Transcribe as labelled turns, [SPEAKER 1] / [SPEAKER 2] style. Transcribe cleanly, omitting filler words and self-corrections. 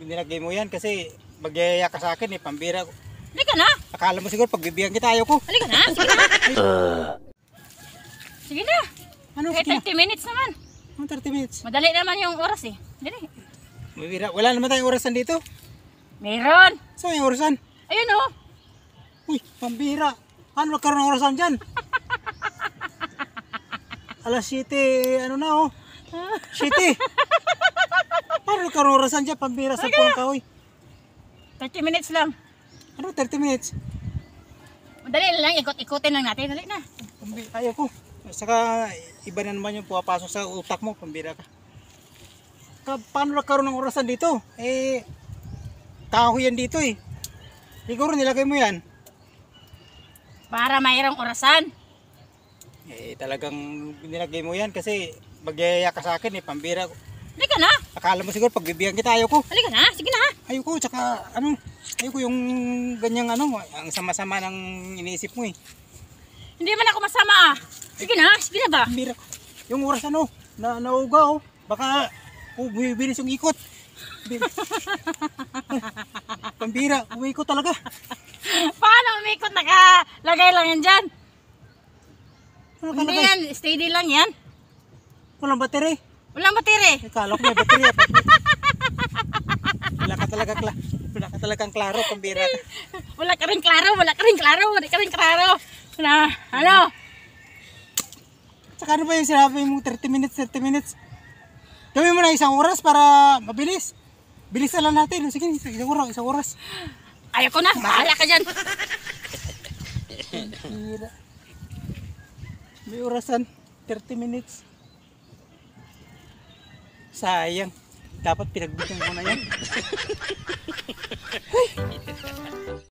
[SPEAKER 1] nilagay mo yan kasi magyaya ka sa akin eh, pambira.
[SPEAKER 2] Halika na.
[SPEAKER 1] Akala mo siguro pagbibigyan kita, ayaw ko.
[SPEAKER 2] Halika na. Sige na. Sige na.
[SPEAKER 1] Ano?
[SPEAKER 2] Eh,
[SPEAKER 1] Sige na.
[SPEAKER 2] 30 minutes naman.
[SPEAKER 1] Ano 30 minutes?
[SPEAKER 2] Madali naman yung oras eh. Dali.
[SPEAKER 1] Pambira. Wala naman tayong orasan dito.
[SPEAKER 2] Meron.
[SPEAKER 1] Saan yung orasan?
[SPEAKER 2] Ayun oh.
[SPEAKER 1] Uy, pambira. Ano nagkaroon ng orasan dyan? Alas 7, ano na oh. 7. Paano nagkaroon ng orasan dyan? Pambira sa pulang kahoy.
[SPEAKER 2] 30 minutes lang.
[SPEAKER 1] Ano 30 minutes?
[SPEAKER 2] Madali lang. Ikot-ikutin lang natin. Dali na.
[SPEAKER 1] Pambira, ayaw ko. Saka iba na naman yung pumapasok sa utak mo, pambira ka. Paano nagkaroon ng orasan dito? Eh, kahoy yan dito eh. Siguro nilagay mo yan.
[SPEAKER 2] Para mayroong orasan.
[SPEAKER 1] Eh, talagang nilagay mo yan kasi magyaya ka sa akin eh, pambira.
[SPEAKER 2] Halika na.
[SPEAKER 1] Akala mo siguro pagbibigyan kita, ayaw ko.
[SPEAKER 2] Halika na. Sige na.
[SPEAKER 1] Ayaw ko, tsaka ano, ayaw ko yung ganyang ano, ang sama-sama ng iniisip mo eh.
[SPEAKER 2] Hindi man ako masama ah. Sige na. Sige na ba?
[SPEAKER 1] Pambira. Yung oras ano, nauga oh. Baka bibilis yung ikot. Pambira, umiikot talaga.
[SPEAKER 2] Paano umikot? Nakalagay lang yan dyan.
[SPEAKER 1] Ano
[SPEAKER 2] Hindi
[SPEAKER 1] kalagay?
[SPEAKER 2] yan. Steady lang yan.
[SPEAKER 1] Walang battery.
[SPEAKER 2] Walang battery.
[SPEAKER 1] Kala ko may battery. Wala ka talagang klaro, pambira ka.
[SPEAKER 2] Wala ka rin klaro. Wala ka rin klaro. Wala ka rin klaro. Na, ano?
[SPEAKER 1] Tsaka ano ba yung sinabi mo 30 minutes, 30 minutes? Gawin mo na isang oras para mabilis. Bilis na lang natin. Sige, isang oras.
[SPEAKER 2] Ayaw ko na. Bahala ka dyan.
[SPEAKER 1] Pambira. May orasan, 30 minutes. Sayang. Dapat pinagbigyan ko na yan.